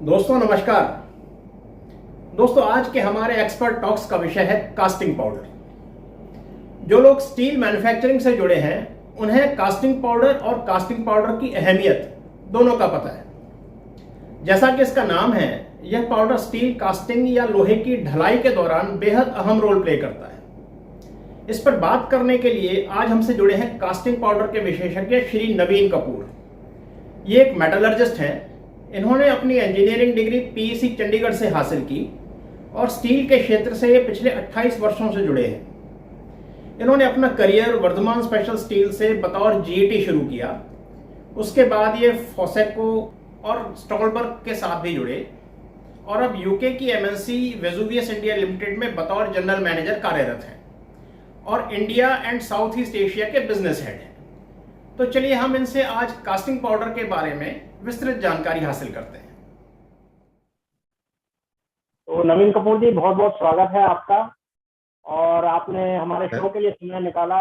दोस्तों नमस्कार। दोस्तों आज के हमारे एक्सपर्ट टॉक्स का विषय है कास्टिंग पाउडर। जो लोग स्टील मैन्युफैक्चरिंग से जुड़े हैं उन्हें कास्टिंग पाउडर और कास्टिंग पाउडर की अहमियत दोनों का पता है। जैसा कि इसका नाम है, यह पाउडर स्टील कास्टिंग या लोहे की ढलाई के दौरान बेहद अहम रोल प्ले करता है। इस पर बात करने के लिए आज हमसे जुड़े हैं कास्टिंग पाउडर के विशेषज्ञ श्री नवीन कपूर। ये एक मेटलर्जिस्ट हैं। इन्होंने अपनी इंजीनियरिंग डिग्री पीईसी चंडीगढ़ से हासिल की और स्टील के क्षेत्र से ये पिछले 28 वर्षों से जुड़े हैं। इन्होंने अपना करियर वर्धमान स्पेशल स्टील से बतौर जीईटी शुरू किया। उसके बाद ये फोसेको और स्टॉलबर्ग के साथ भी जुड़े और अब यूके की एमएनसी वेजुवियस इंडिया लिमिटेड में बतौर जनरल मैनेजर कार्यरत हैं और India and south east Asia के बिजनेस हेड हैं। तो चलिए हम इनसे आज कास्टिंग पाउडर के बारे में विस्तृत जानकारी हासिल करते हैं। तो नवीन कपूर जी, बहुत बहुत स्वागत है आपका, और आपने हमारे शो के लिए समय निकाला,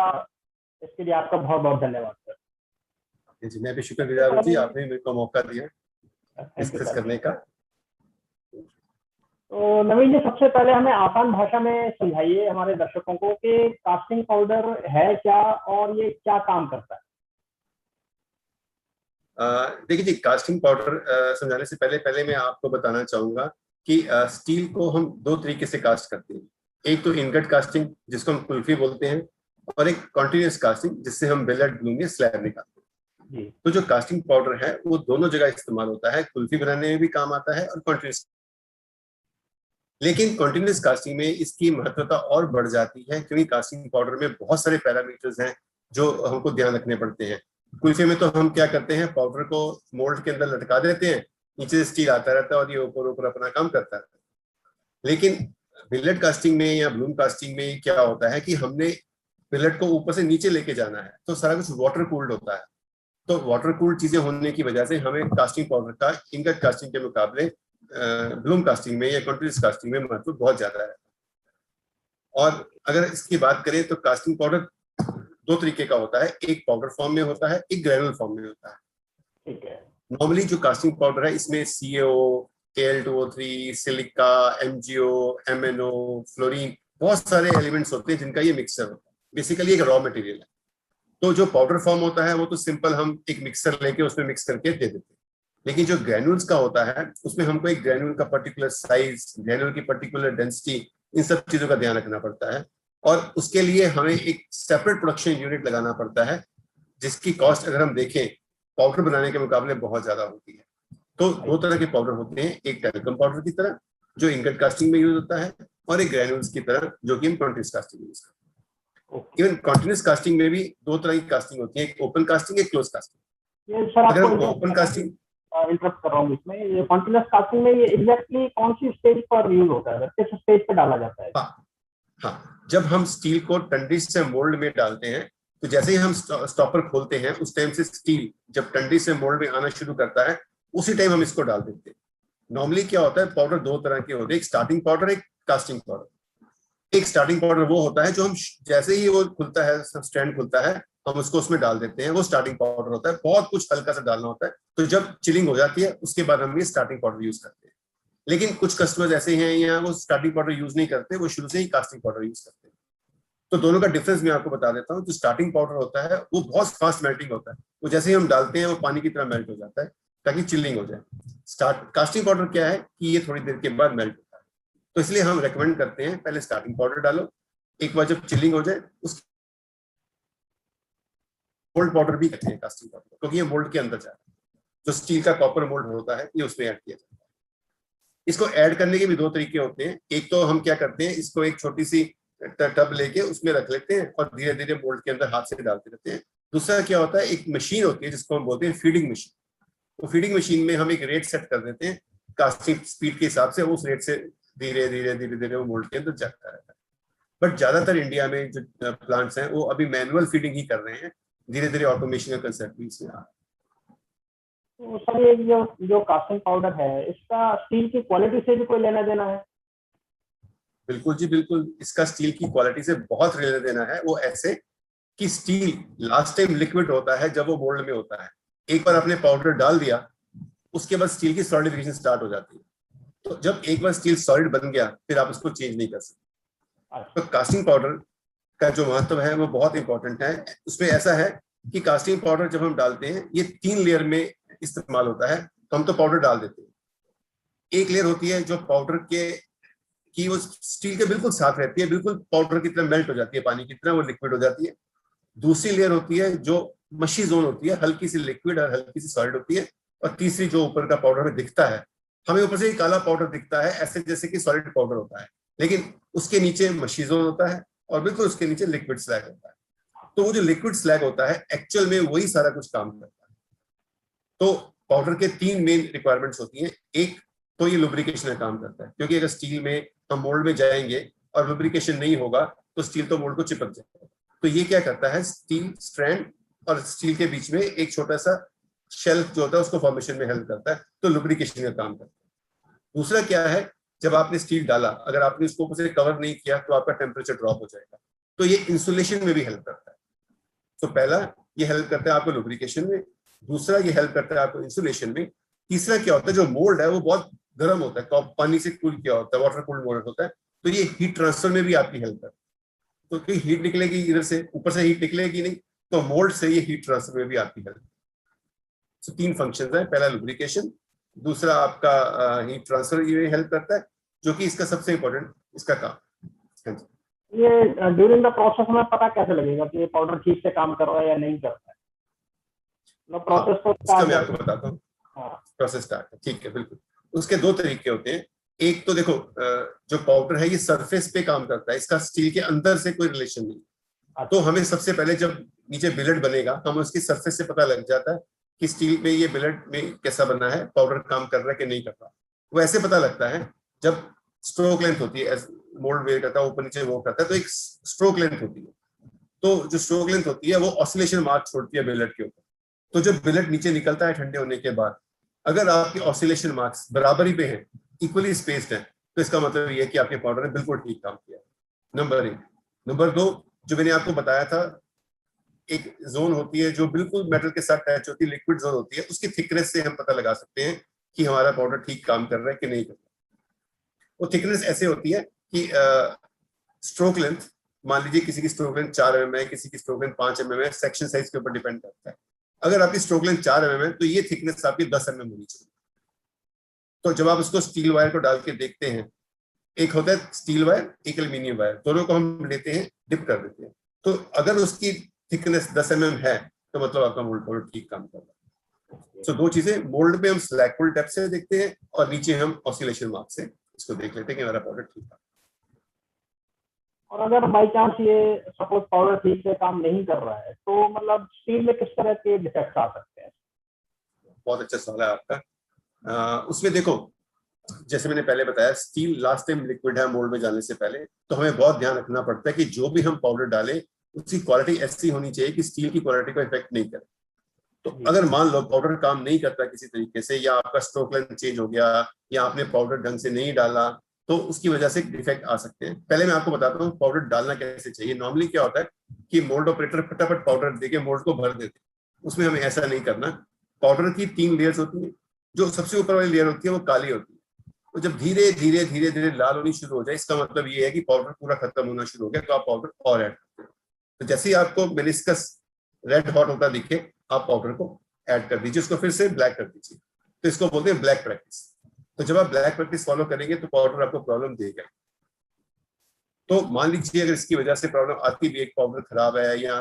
इसके लिए आपका बहुत बहुत धन्यवाद सर। जी, मैं भी शुक्रगुजार हूँ जी, आपने मेरे को मौका दिया डिस्कस करने का। तो नवीन जी, सबसे पहले हमें आसान भाषा में समझाइए हमारे दर्शकों को कि कास्टिंग पाउडर है क्या और ये क्या काम करता है। देखिए जी, कास्टिंग पाउडर समझाने से पहले मैं आपको बताना चाहूंगा कि स्टील को हम दो तरीके से कास्ट करते हैं। एक तो इनगट कास्टिंग, जिसको हम कुल्फी बोलते हैं, और एक कॉन्टिन्यूस कास्टिंग, जिससे हम बिलेट ग्लूम या स्लैब निकालते हैं। तो जो कास्टिंग पाउडर है वो दोनों जगह इस्तेमाल होता है, कुल्फी बनाने में भी काम आता है और कॉन्टिन्यूस। लेकिन कॉन्टिन्यूस कास्टिंग में इसकी महत्वता और बढ़ जाती है, क्योंकि कास्टिंग पाउडर में बहुत सारे पैरामीटर्स हैं जो हमको ध्यान रखने पड़ते हैं। कुल्फी में तो हम क्या करते हैं, पाउडर को मोल्ड के अंदर लटका देते हैं, नीचे से स्टील आता रहता है और ये ऊपर ऊपर अपना काम करता रहता है। लेकिन बिलेट कास्टिंग में या ब्लूम कास्टिंग में क्या होता है कि हमने बिलेट को ऊपर से नीचे लेके जाना है, तो सारा कुछ वाटर कूल्ड होता है। तो वाटर कूल्ड चीजें होने की वजह से हमें कास्टिंग पाउडर का इनगट कास्टिंग के मुकाबले ब्लूम कास्टिंग में या कॉन्टिन्यूस कास्टिंग में महत्व बहुत ज्यादा है। और अगर इसकी बात करें तो कास्टिंग पाउडर दो तरीके का होता है, एक पाउडर फॉर्म में होता है, एक ग्रेनुल फॉर्म में होता है। ठीक है। नॉर्मली जो कास्टिंग पाउडर है इसमें CaO, Al2O3, silica, MgO, MnO, fluorine, बहुत सारे एलिमेंट्स होते हैं जिनका ये मिक्सचर होता है। बेसिकली एक रॉ मटेरियल है। तो जो पाउडर फॉर्म होता है वो तो सिंपल हम एक मिक्सर लेके उसमें मिक्स करके दे देते हैं। लेकिन जो ग्रैन्यूल्स का होता है उसमें हमको एक ग्रैन्यूल का पर्टिकुलर साइज, ग्रैन्यूल की पर्टिकुलर डेंसिटी, इन सब चीजों का ध्यान रखना पड़ता है। और उसके लिए हमें एक सेपरेट प्रोडक्शन यूनिट लगाना पड़ता है, जिसकी कॉस्ट अगर हम देखें पाउडर बनाने के मुकाबले बहुत ज्यादा होती है। तो दो तरह के पाउडर होते हैं, एक टेलिकॉम पाउडर की तरह जो इनगट कास्टिंग में यूज होता है, और एक ग्रैन्यूल्स की तरह जो कि हम कॉन्टिन्यूस कास्टिंग में यूज करते हैं। इवन कॉन्टिन्यूस कास्टिंग में भी दो तरह की कास्टिंग होती है, एक ओपन कास्टिंग, एक क्लोज कास्टिंग। अगर ओपन कास्टिंग इंटरप्ट कर रहा हूँ इसमें, ये कॉन्टिन्यूस कास्टिंग में ये एग्जैक्टली कौन सी स्टेज पर यूज होता है, किस स्टेज पर डाला जाता है? हाँ, जब हम स्टील को टंडिस से मोल्ड में डालते हैं, तो जैसे ही हम स्टॉपर खोलते हैं उस टाइम से स्टील जब टंडिस से मोल्ड में आना शुरू करता है, उसी टाइम हम इसको डाल देते हैं। नॉर्मली क्या होता है, पाउडर दो तरह के होते हैं, एक स्टार्टिंग पाउडर, एक कास्टिंग पाउडर। एक स्टार्टिंग पाउडर वो होता है जो हम जैसे ही वो खुलता है, स्टैंड खुलता है, हम उसको उसमें डाल देते हैं, वो स्टार्टिंग पाउडर होता है। बहुत कुछ हल्का सा डालना होता है, तो जब चिलिंग हो जाती है उसके बाद हम ये स्टार्टिंग पाउडर यूज करते हैं। लेकिन कुछ कस्टमर्स ऐसे हैं यहाँ वो स्टार्टिंग पाउडर यूज नहीं करते, वो शुरू से ही कास्टिंग पाउडर यूज करते हैं। तो दोनों का डिफरेंस मैं आपको बता देता हूँ। जो स्टार्टिंग पाउडर होता है वो बहुत फास्ट मेल्टिंग होता है, वो जैसे ही हम डालते हैं वो पानी की तरह मेल्ट हो जाता है ताकि चिल्लिंग हो जाए। कास्टिंग पाउडर क्या है कि ये थोड़ी देर के बाद मेल्ट होता है, तो इसलिए हम रेकमेंड करते हैं पहले स्टार्टिंग पाउडर डालो, एक बार जब चिल्लिंग हो जाए उस मोल्ड पाउडर भी कहते हैं कास्टिंग पाउडर, क्योंकि ये मोल्ड के अंदर जाता है। जो स्टील का कॉपर मोल्ड होता है ये उसमें ऐड किया जाता है। इसको ऐड करने के भी दो तरीके होते हैं। एक तो हम क्या करते हैं, इसको एक छोटी सी टब लेके उसमें रख लेते हैं और धीरे धीरे मोल्ड के अंदर हाथ से डालते रहते हैं। दूसरा क्या होता है, एक मशीन होती है जिसको हम बोलते हैं फीडिंग मशीन। तो फीडिंग मशीन में हम एक रेट सेट कर देते हैं कास्टिंग स्पीड के हिसाब से, उस रेट से धीरे धीरे धीरे धीरे वो मोल्ड के अंदर जाता रहता है। बट ज्यादातर इंडिया में जो प्लांट्स हैं वो अभी मैनुअल फीडिंग ही कर रहे हैं, धीरे धीरे ऑटोमेशन का कंसेप्ट भी इसमें आ रहा है। तो सर ये जो कास्टिंग पाउडर है, इसका स्टील की क्वालिटी से भी कोई लेना देना है? बिल्कुल जी, बिल्कुल। इसका स्टील की क्वालिटी से बहुत लेना देना है। वो ऐसे कि स्टील लास्ट टाइम लिक्विड होता है जब वो मोल्ड में होता है। एक बार आपने पाउडर डाल दिया, उसके बाद स्टील की सॉलिडिफिकेशन स्टार्ट हो जाती है। तो जब एक बार स्टील सॉलिड बन गया फिर आप उसको चेंज नहीं कर सकते। तो कास्टिंग पाउडर का जो महत्व है वो बहुत इंपॉर्टेंट है। उसमें ऐसा है कि कास्टिंग पाउडर जब हम डालते हैं ये 3 लेयर में इस्तेमाल होता है। तो हम तो पाउडर डाल देते हैं, एक लेयर होती है जो पाउडर के कि वो स्टील के बिल्कुल साथ रहती है, बिल्कुल पाउडर की तरह मेल्ट हो जाती है, पानी की तरह वो लिक्विड हो जाती है। दूसरी लेयर होती है जो मशी जोन होती है, हल्की सी लिक्विड और हल्की सी सॉलिड होती है। और तीसरी जो ऊपर का पाउडर में दिखता है, हमें ऊपर से ही काला पाउडर दिखता है ऐसे जैसे कि सॉलिड पाउडर होता है, लेकिन उसके नीचे मशी जोन होता है और बिल्कुल उसके नीचे लिक्विड स्लैग होता है। तो वो जो लिक्विड स्लैग होता है एक्चुअल में वही सारा कुछ काम करता है। तो पाउडर के 3 मेन रिक्वायरमेंट्स होती हैं। एक तो ये लुब्रिकेशन का काम करता है, क्योंकि अगर स्टील में हम मोल्ड में जाएंगे और लुब्रिकेशन नहीं होगा तो स्टील तो मोल्ड को चिपक जाएगा। तो ये क्या करता है, स्टील स्ट्रैंड और स्टील के बीच में एक छोटा सा शेल्फ जो होता है उसको फॉर्मेशन में हेल्प करता है, तो लुब्रिकेशन का काम करता है। दूसरा क्या है, जब आपने स्टील डाला, अगर आपने उसको ऊपर से कवर नहीं किया तो आपका टेम्परेचर ड्रॉप हो जाएगा, तो ये इंसुलेशन में भी हेल्प करता है। तो पहला ये हेल्प करता है आपको लुब्रिकेशन में, दूसरा ये हेल्प करता है आपको इंसुलेशन में, तीसरा क्या होता है, जो मोल्ड है वो बहुत गर्म होता है, पानी से कूल किया होता है, वाटर कूल्ड मोल्ड होता है, तो ये हीट ट्रांसफर में भी आपकी हेल्प करता है। तो कोई हीट निकलेगी इधर से, ऊपर से हीट निकलेगी नहीं, तो मोल्ड से ये हीट ट्रांसफर में भी आपकी हेल्प। तो 3 फंक्शंस है, पहला लुब्रिकेशन, दूसरा आपका हीट ट्रांसफर ये हेल्प करता है, जो कि इसका सबसे इंपॉर्टेंट इसका काम। ये ड्यूरिंग द प्रोसेस में पता कैसे लगेगा कि ये पाउडर ठीक से काम कर रहा है या नहीं कर रहा है? मतलब प्रोसेस तो इसका मैं आपको बताता हूँ। हाँ, प्रोसेस स्टार्ट है, ठीक है, बिल्कुल। उसके 2 तरीके होते हैं। एक तो देखो, जो पाउडर है ये सरफेस पे काम करता है, इसका स्टील के अंदर से कोई रिलेशन नहीं। तो हमें सबसे पहले जब नीचे बिलेट बनेगा, हम उसकी सरफेस से पता लग जाता है कि स्टील में ये बिलेट में कैसा बना है, पाउडर काम कर रहा है कि नहीं कर रहा। वो ऐसे पता लगता है जब स्ट्रोक लेंथ होती है, मोल्ड वेयर करता है ऊपर नीचे वो करता है, तो एक स्ट्रोक लेंथ होती है। तो जो स्ट्रोक लेंथ होती है वो ऑसिलेशन मार्क छोड़ती है बिलेट के ऊपर। तो जब बिलेट नीचे निकलता है ठंडे होने के बाद, अगर आपके ऑसिलेशन मार्क्स बराबरी पे हैं, इक्वली स्पेस्ड हैं, तो इसका मतलब ये है कि आपके पाउडर ने बिल्कुल ठीक काम किया। नंबर 1। नंबर 2, जो मैंने आपको बताया था, एक जोन होती है जो बिल्कुल मेटल के साथ टच होती है, लिक्विड जोन होती है, उसकी थिकनेस से हम पता लगा सकते हैं कि हमारा पाउडर ठीक काम कर रहा है कि नहीं कर रहा। वो थिकनेस ऐसे होती है कि स्ट्रोक लेंथ, मान लीजिए किसी की स्ट्रोक लेंथ 4 mm है, किसी की स्ट्रोक लेंथ 5 mm है, सेक्शन साइज के ऊपर डिपेंड करता है। अगर आपकी स्ट्रोक लेंथ 4 mm है तो ये थिकनेस आपकी 10 mm होनी चाहिए। तो जब आप उसको स्टील वायर को डाल के देखते हैं, एक होता है स्टील वायर, एक एल्यूमिनियम वायर, दोनों को हम लेते हैं, डिप कर देते हैं, तो अगर उसकी थिकनेस 10 mm है तो मतलब आपका मोल्ड पाउडर ठीक काम कर रहा है। तो 2 चीजें, मोल्ड पे हम स्लैकफुल डेप्थ से देखते हैं और नीचे हम ऑसिलेशन मार्क से इसको देख लेते हैं कि हमारा पाउडर ठीक है। और अगर बाई चांस ये सपोज पाउडर ठीक से काम नहीं कर रहा है तो मतलब स्टील में किस तरह के डिफेक्ट्स आ सकते हैं? बहुत अच्छा सवाल है आपका। उसमें देखो, जैसे मैंने पहले बताया, स्टील लास्ट टाइम लिक्विड है मोल्ड में जाने से पहले, तो हमें बहुत ध्यान रखना पड़ता है कि जो भी हम पाउडर डालें उसकी क्वालिटी ऐसी होनी चाहिए कि स्टील की क्वालिटी को इफेक्ट नहीं करे। तो अगर मान लो पाउडर काम नहीं करता किसी तरीके से, या आपका स्ट्रोक लेंथ चेंज हो गया, या आपने पाउडर ढंग से नहीं डाला, तो उसकी वजह से डिफेक्ट आ सकते हैं। पहले मैं आपको बताता हूँ पाउडर डालना कैसे चाहिए। नॉर्मली क्या होता है कि मोल्ड ऑपरेटर फटाफट पाउडर देके मोल्ड को भर देते हैं, उसमें हमें ऐसा नहीं करना। पाउडर की 3 लेयर्स होती है, जो सबसे ऊपर वाली लेयर होती है वो काली होती है, तो जब धीरे धीरे धीरे धीरे लाल होनी शुरू हो जाए, इसका मतलब ये है कि पाउडर पूरा खत्म होना शुरू हो गया, तो आप पाउडर और ऐड करते हैं। तो जैसे ही आपको मेनिस्कस रेड हॉट होता दिखे, आप पाउडर को ऐड कर दीजिए, उसको फिर से ब्लैक कर दीजिए। तो इसको बोलते हैं ब्लैक प्रैक्टिस। तो जब आप ब्लैक प्रैक्टिस फॉलो करेंगे तो पाउडर आपको प्रॉब्लम देगा। तो मान लीजिए अगर इसकी वजह से प्रॉब्लम आती भी, एक पाउडर खराब है, या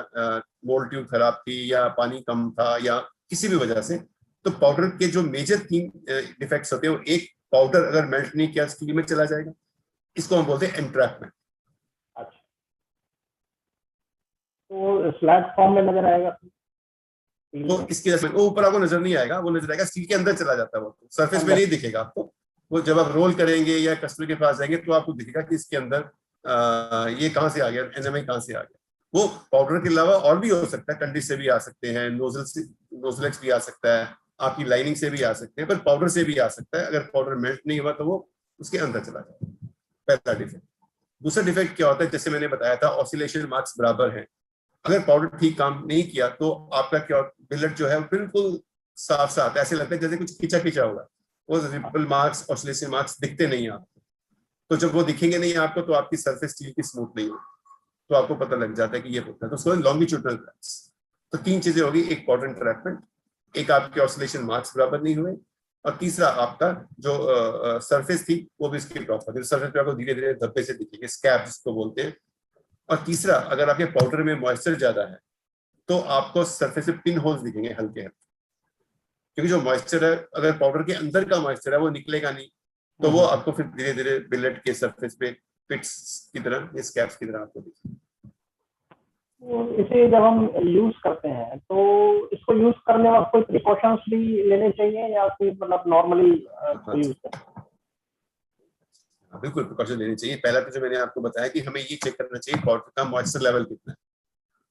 मोल्ड ट्यूब खराब थी, या पानी कम था, या किसी भी वजह से, तो पाउडर के जो मेजर 3 डिफेक्ट्स होते हैं, वो एक, पाउडर अगर मेल्ट नहीं किया स्टील में चला जाएगा, इसको हम बोलते हैं एंट्रैपमेंट। अच्छा, तो स्लैग फॉर्म में नजर आएगा तो इसकी वजह से वो ऊपर आपको नजर नहीं आएगा, वो नजर आएगा स्टील के अंदर चला जाता है, वो सरफेस में नहीं दिखेगा आपको। वो जब आप रोल करेंगे या कस्टमर के पास जाएंगे तो आपको दिखेगा कि इसके अंदर ये कहाँ से आ गया, एनएमआई कहाँ से आ गया। वो पाउडर के अलावा और भी हो सकता है, कंडीज से भी आ सकते हैं, नोजलेक्स भी आ सकता है, आपकी लाइनिंग से भी आ सकते हैं, पर पाउडर से भी आ सकता है। अगर पाउडर मेल्ट नहीं हुआ तो वो उसके अंदर चला जाता है, पहला डिफेक्ट। दूसरा डिफेक्ट क्या होता है, जैसे मैंने बताया था, ऑसिलेशन मार्क्स बराबर है। अगर पाउडर ठीक काम नहीं किया तो आपका क्या, बिलेट जो है बिल्कुल साफ साफ ऐसे लगता है जैसे कुछ खींचा खींचा होगा, वो रिपल मार्क्स, ऑसिलेशन मार्क्स दिखते नहीं आपको। तो जब वो दिखेंगे नहीं आपको तो आपकी सरफेस स्टील की स्मूथ नहीं होगी, तो आपको पता लग जाता है कि ये होता है। तो उसको लॉन्गिट्यूडनल क्रैक्स। तो 3 चीजें होगी, एक पाउडर इंट्रैक्टमेंट, एक आपके ऑसिलेशन मार्क्स बराबर नहीं हुए, और तीसरा आपका जो सरफेस थी वो भी इसकी प्रॉपर, सरफेस पे आपको धीरे धीरे धब्बे से दिखेंगे, स्कैब जिसको बोलते हैं। और तीसरा, अगर आपके पाउडर में मॉइस्चर ज्यादा है तो आपको सरफेस पे पिन होल्स दिखेंगे हल्के हल्के, क्योंकि जो मॉइस्चर है, अगर पाउडर के अंदर का मॉइस्चर है वो निकलेगा नहीं, तो वो आपको फिर धीरे धीरे बिलेट के सरफेस पे पिट्स की तरह, ये स्कैब्स की तरह आपको दिखेंगे। इसे जब हम यूज करते हैं तो इसको यूज करने वक्त कोई प्रिकॉशंस भी लेने चाहिए या फिर मतलब नॉर्मली यूज करें? बिल्कुल प्रिकॉशन लेनी चाहिए। पहला तो जो मैंने आपको बताया कि हमें ये चेक करना चाहिए पाउडर का मॉइस्चर लेवल कितना है।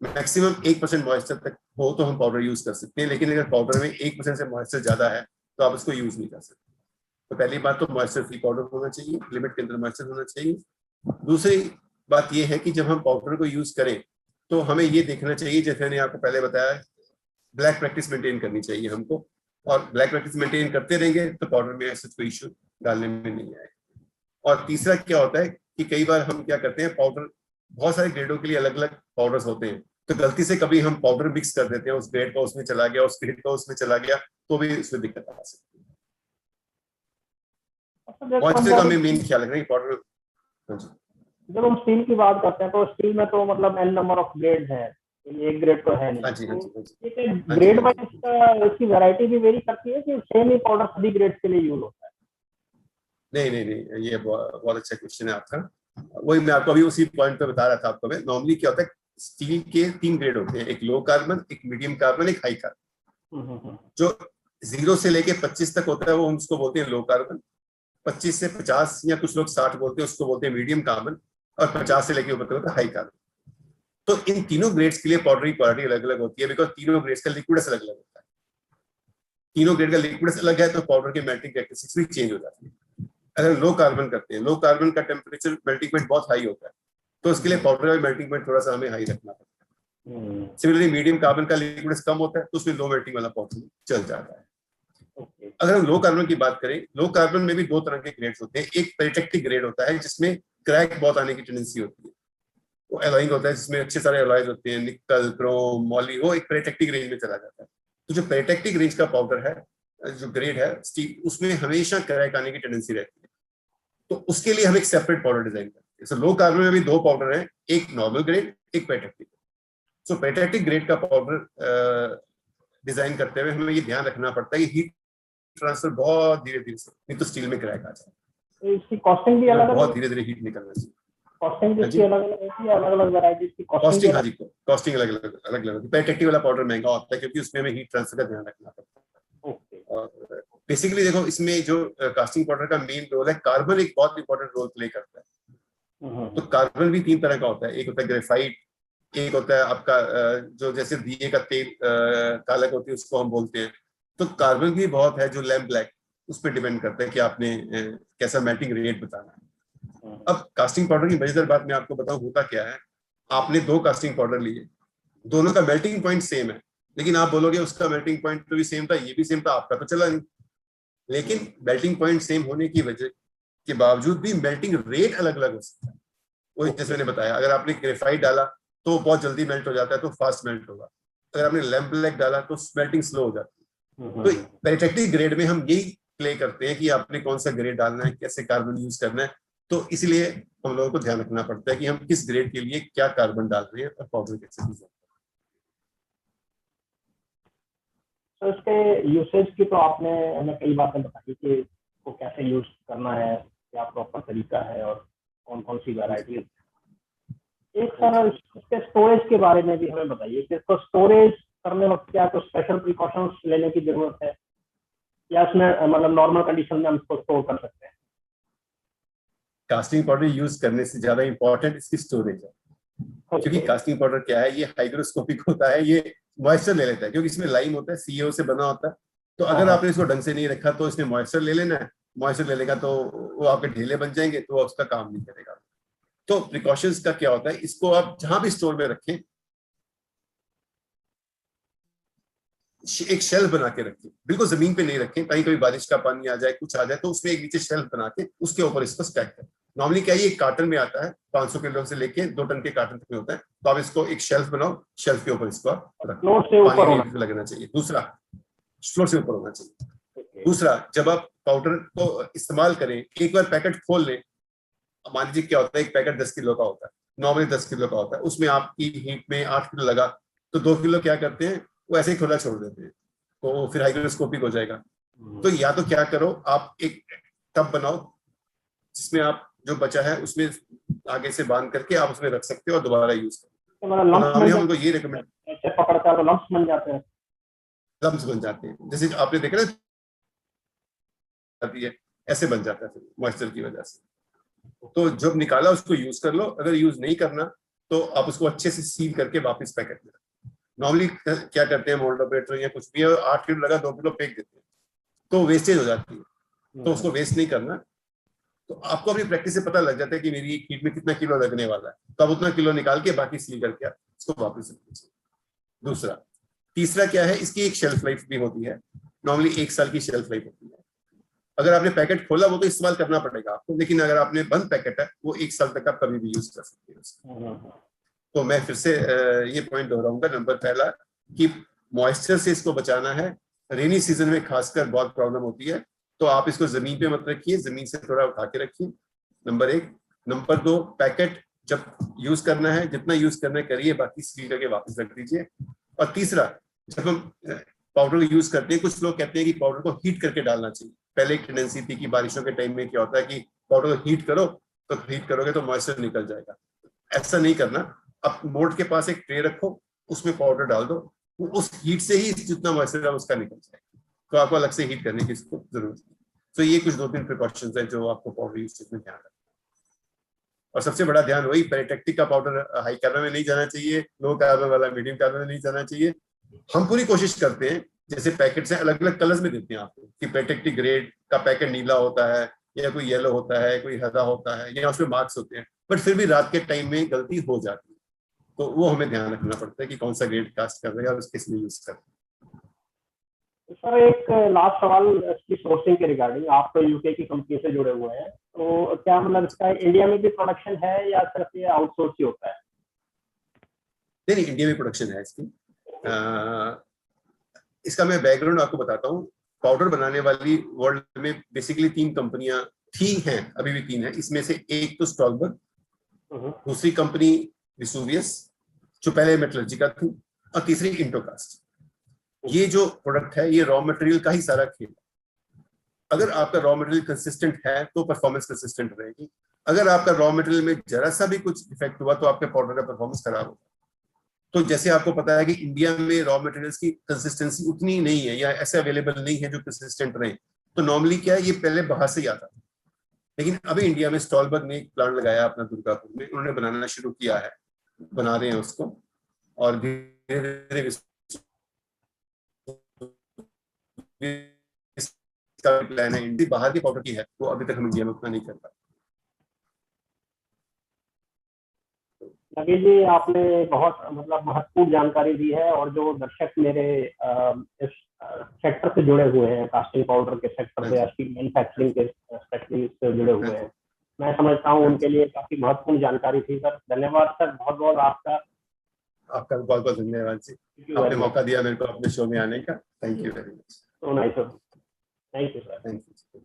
मैक्सिमम 1% मॉइस्चर तक हो तो हम पाउडर यूज कर सकते हैं, लेकिन अगर पाउडर में 1% से मॉइस्चर ज्यादा है तो आप उसको यूज नहीं कर सकते। तो पहली बात तो मॉइस्चर फ्री पाउडर होना चाहिए, लिमिट के अंदर मॉइस्चर होना चाहिए। दूसरी बात यह है कि जब हम पाउडर को यूज करें तो हमें ये देखना चाहिए, जैसे मैंने आपको पहले बताया, ब्लैक प्रैक्टिस मेंटेन करनी चाहिए हमको, और ब्लैक प्रैक्टिस मेंटेन करते रहेंगे तो पाउडर में ऐसा कोई इश्यू डालने में नहीं आएगा। और तीसरा क्या होता है कि कई बार हम क्या करते हैं, पाउडर बहुत सारे ग्रेडों के लिए अलग अलग पाउडर्स होते हैं, तो गलती से कभी हम पाउडर मिक्स कर देते हैं, उस ग्रेड का उसमें चला गया, उस ग्रेड का उसमें चला गया, तो भी इसमें दिक्कत आ सकती है। मॉइस्चर का हमें मेन ख्याल रखना है पाउडर। जब हम स्टील की बात करते हैं तो स्टील में तो मतलब n नंबर ऑफ ग्रेड्स हैं, एक ग्रेड तो है नहीं। ग्रेड वाइज इसकी वैरायटी भी वेरी करती है कि सेम ही पाउडर सभी ग्रेड्स के लिए यूज होता है? नहीं, ये बहुत अच्छा क्वेश्चन है आपका। वही मैं आपको अभी उसी पॉइंट पे बता रहा था आपको। नॉर्मली क्या होता है, स्टील के 3 ग्रेड होते हैं, एक लो कार्बन, एक मीडियम कार्बन, एक हाई कार्बन। जो 0 से लेके 25 तक होता है वो हम उसको बोलते हैं लो कार्बन, 25 से 50 या कुछ लोग 60 बोलते हैं उसको बोलते हैं मीडियम कार्बन, और 50 से लेके ऊपर तक होता है हाई कार्बन। तो इन तीनों ग्रेड्स के लिए पाउडर की क्वालिटी अलग अलग होती है, बिकॉज तीनों ग्रेड्स का लिक्विड अलग अलग होता है। तीनों ग्रेड का लिक्विड अलग है तो पाउडर के मेल्टिंग कैरेक्टरिस्टिक्स भी चेंज हो जाती है। अगर लो कार्बन करते हैं, लो कार्बन का टेम्परेचर मेल्टिंग पॉइंट बहुत हाई होता है, तो उसके लिए पाउडर का मेल्टिंग पॉइंट थोड़ा सा हमें हाई रखना पड़ता है। सिमिलरली मीडियम कार्बन का लिक्विड कम होता है तो उसमें लो मेल्टिंग वाला पाउडर चल जाता है। अगर हम लो कार्बन की बात करें, लो कार्बन में भी 2 तरह के ग्रेड्स होते हैं। एक पेरिटेक्टिक ग्रेड होता है जिसमें क्रैक बहुत आने की टेंडेंसी होती है, वो एलॉइंग होता है जिसमें अच्छे सारे एलॉयज होते हैं, निकल, क्रोम, मॉली, वो एक पेरिटेक्टिक रेंज में चला जाता है। तो जो पेरिटेक्टिक रेंज का पाउडर है, जो ग्रेड है स्टील, उसमें हमेशा क्रैक आने की टेंडेंसी रहती है, तो उसके लिए हम एक सेपरेट पाउडर डिजाइन करते हैं। सो लो कार्बन में भी 2 पाउडर हैं, एक नॉर्मल ग्रेड, एक पेरिटेक्टिक। सो पेरिटेक्टिक ग्रेड का पाउडर डिजाइन करते हुए हमें ये ध्यान रखना पड़ता है कि हीट ट्रांसफर बहुत धीरे धीरे से, नहीं तो स्टील में क्रैक आ जाए। तो इसकी कॉस्टिंग भी अलग बहुत धीरे धीरे हीट निकलना चाहिए। कॉस्टिंग भी इसकी अलग अलग होती है, अलग अलग वैरायटीज की कॉस्टिंग। हाँ जी, कॉस्टिंग अलग अलग होती है। पेरिटेक्टिक वाला पाउडर महंगा होता है क्योंकि उसमें हमें हीट ट्रांसफर का ध्यान रखना पड़ता है। और बेसिकली देखो, इसमें जो कास्टिंग पाउडर का मेन रोल है, कार्बन एक बहुत इंपॉर्टेंट रोल प्ले करता है। तो कार्बन भी 3 तरह का होता है, एक होता है ग्रेफाइट, एक होता है आपका जो जैसे दिए का तेल कालक होती है उसको हम बोलते हैं। तो कार्बन भी बहुत है, जो लैम्प ब्लैक, उस पर डिपेंड करता है कि आपने कैसा मेल्टिंग रेट बताना है। अब कास्टिंग पाउडर की मजेदार बात मैं आपको बताऊं, होता क्या है, आपने 2 कास्टिंग पाउडर लिए, दोनों का मेल्टिंग पॉइंट सेम है, लेकिन आप बोलोगे उसका मेल्टिंग पॉइंट तो भी सेम था, ये भी सेम था, आपका तो चला नहीं। लेकिन मेल्टिंग पॉइंट सेम होने की वजह के बावजूद भी मेल्टिंग रेट अलग अलग हो सकता है। वो जैसे मैंने बताया, अगर आपने ग्रेफाइट डाला तो बहुत जल्दी मेल्ट हो जाता है, तो फास्ट मेल्ट होगा। अगर आपने लैम्प ब्लैक डाला तो मेल्टिंग स्लो हो जाती है। तो पेरिटेक्टिक ग्रेड में हम यही प्ले करते हैं कि आपने कौन सा ग्रेड डालना है, कैसे कार्बन यूज करना है। तो इसलिए हम लोगों को ध्यान रखना पड़ता है कि हम किस ग्रेड के लिए क्या कार्बन डाल रहे हैं और पाउडर कैसे यूज। तो इसके यूसेज की तो आपने हमें कई बातें बताई कि इसको कैसे यूज करना है, क्या प्रॉपर तरीका है और कौन कौन सी वैरायटी। एक सर इसके स्टोरेज के बारे में भी हमें बताइए कि इसको स्टोरेज करने वक्त क्या कुछ स्पेशल प्रिकॉशंस लेने की जरूरत है, या इसमें मतलब नॉर्मल कंडीशन में हम इसको स्टोर कर सकते हैं? कास्टिंग पाउडर यूज करने से ज्यादा इंपॉर्टेंट इसकी स्टोरेज है। क्योंकि कास्टिंग पाउडर क्या है, ये हाइग्रोस्कोपिक होता है, ये मॉइस्चर ले लेता है, क्योंकि इसमें लाइम होता है, सीओ से बना होता है। तो अगर आपने इसको ढंग से नहीं रखा तो इसमें मॉइस्चर ले लेना है, मॉइस्चर ले लेगा तो वो आपके ढेले बन जाएंगे, तो वो उसका काम नहीं करेगा। तो प्रिकॉशंस का क्या होता है, इसको आप जहां भी स्टोर में रखें, एक शेल्फ बना के रखें, बिल्कुल जमीन पे नहीं रखें, कहीं कभी बारिश का पानी आ जाए, कुछ आ जाए, तो उसमें एक नीचे शेल्फ बना के उसके ऊपर इसको स्टैक करें। नॉर्मली क्या है, ये कार्टन में आता है, 500 किलो से लेके 2 टन के कार्टन में होता है, तो आप इसको एक शेल्फ बनाओ, शेल्फ के ऊपर इसको रखें, फ्लोर से ऊपर पानी होना नहीं लगना चाहिए। दूसरा, फ्लोर से ऊपर होना चाहिए। चाहिए। दूसरा, जब आप पाउडर को इस्तेमाल करें, एक बार पैकेट खोल लें, मान लीजिए क्या होता है, एक पैकेट 10 किलो का होता है, नॉर्मली 10 किलो का होता है, उसमें आपकी हीट में 8 किलो लगा, तो 2 किलो क्या करते हैं, वो ऐसे ही खुला छोड़ देते हैं, तो फिर हाइग्रोस्कोपिक हो जाएगा। तो या तो क्या करो, आप एक टब बनाओ जिसमें आप जो बचा है उसमें आगे से बांध करके आप उसमें रख सकते हो और दोबारा यूज करो। लम्प्स हम उनको ये रिकमेंड, ऐसे पकड़ता है तो लम्प्स बन जाते हैं। लम्स बन जाते हैं, जैसे आपने देखा ना, जाती है ऐसे बन जाता है फिर मॉइस्चर की वजह से। तो जब निकाला उसको यूज कर लो, अगर यूज नहीं करना तो आप उसको अच्छे से सील करके वापस पैकेट में रखें। नॉर्मली क्या करते हैं मोल्ड ऑपरेटर या कुछ भी, 8 किलो लगा 2 किलो फेंक देते हैं, तो वेस्टेज हो जाती है, तो उसको वेस्ट नहीं करना। तो आपको अपनी प्रैक्टिस से पता लग जाता है कि मेरी एक हीट में कितना किलो लगने वाला है, तो आप उतना किलो निकाल के बाकी सील करके आप इसको वापस रख दीजिए। दूसरा, तीसरा क्या है, इसकी एक शेल्फ लाइफ भी होती है, नॉर्मली 1 साल की शेल्फ लाइफ होती है। अगर आपने पैकेट खोला वो तो इस्तेमाल करना पड़ेगा आपको, लेकिन अगर आपने बंद पैकेट है वो 1 साल तक आप कभी भी यूज कर सकते हैं। तो मैं फिर से ये पॉइंट दोहराऊंगा, नंबर पहला कि मॉइस्चर से इसको बचाना है, रेनी सीजन में खासकर बहुत प्रॉब्लम होती है, तो आप इसको जमीन पे मत रखिए, जमीन से थोड़ा उठा के रखिए, नंबर 1। नंबर 2, पैकेट जब यूज करना है, जितना यूज करना है करिए, बाकी सील करके वापस रख दीजिए। और तीसरा, जब हम पाउडर यूज करते हैं, कुछ लोग कहते हैं कि पाउडर को हीट करके डालना चाहिए। पहले एक टेंडेंसी थी कि बारिशों के टाइम में क्या होता है कि पाउडर को हीट करो, तो हीट करोगे तो मॉइस्चर निकल जाएगा। ऐसा नहीं करना, आप मोल्ड के पास एक ट्रे रखो, उसमें पाउडर डाल दो, उस हीट से ही जितना मॉइस्चर है उसका निकल जाएगा, तो आपको अलग से हीट करने की इसको जरूरत नहीं। तो ये कुछ 2-3 प्रिकॉशंस है जो आपको पाउडर यूज में ध्यान रखना। और सबसे बड़ा ध्यान वही, पेरिटेक्टिक का पाउडर हाई कार्बन में नहीं जाना चाहिए, लो कार्बन वाला मीडियम कार्बन में नहीं जाना चाहिए। हम पूरी कोशिश करते हैं, जैसे पैकेट से अलग अलग कलर्स में देते हैं आपको, कि पेरिटेक्टिक ग्रेड का पैकेट नीला होता है, या कोई येलो होता है, कोई हरा होता है, या उसमें मार्क्स होते हैं, बट फिर भी रात के टाइम में गलती हो जाती है, तो वो हमें ध्यान रखना पड़ता है कि कौन सा ग्रेड कास्ट कर रहे हैं और किस लिए यूज कर रहे हैं। सर एक लास्ट सवाल इसकी सोर्सिंग के रिगार्डिंग, आप तो यूके की कंपनी से जुड़े हुए हैं, तो क्या मतलब इसका इंडिया में भी प्रोडक्शन है या सिर्फ ये आउटसोर्स ही होता है? नहीं, इंडिया में प्रोडक्शन है इसकी। इसका मैं बैकग्राउंड आपको बताता हूँ। पाउडर बनाने वाली वर्ल्ड में बेसिकली 3 कंपनियां थी हैं, अभी भी 3 है। इसमें से एक तो स्टॉलबर्ग, दूसरी कंपनी विसुवियस जो पहले मेटलर्जी का थी, और तीसरी इंटोकास्ट। ये जो प्रोडक्ट है ये रॉ मटेरियल का ही सारा खेल है। अगर आपका रॉ मटेरियल कंसिस्टेंट है तो परफॉर्मेंस कंसिस्टेंट रहेगी। अगर आपका रॉ मटेरियल में जरा सा भी कुछ इफेक्ट हुआ तो आपके पाउडर का परफॉर्मेंस खराब होगा। तो जैसे आपको पता है कि इंडिया में रॉ मटेरियल्स की कंसिस्टेंसी उतनी नहीं है, या ऐसे अवेलेबल नहीं है जो कंसिस्टेंट रहे, तो नॉर्मली क्या है, ये पहले बाहर से ही आता था। लेकिन अभी इंडिया में स्टॉलबर्ग ने एक प्लांट लगाया अपना दुर्गापुर में, उन्होंने बनाना शुरू किया है, बना रहे हैं उसको, और धीरे-धीरे इसका प्लान है। इंडिया बाहर की पाउडर की है, वो अभी तक हम इंडिया में उतना नहीं कर पाए। नवीन जी, आपने बहुत मतलब महत्वपूर्ण जानकारी दी है, और जो दर्शक मेरे इस सेक्टर से जुड़े हुए हैं, कास्टिंग पाउडर के सेक्टर से या स्टील मैन्युफैक्चरिंग के सेक्टर से जुड़े हुए हैं, मैं समझता हूँ उनके लिए काफी महत्वपूर्ण जानकारी थी। सर धन्यवाद सर, बहुत बहुत आपका बहुत बहुत धन्यवाद जी, आपने मौका दिया मेरे को अपने शो में आने का। Thank you very much. So nice sir, thank you sir. Thank you.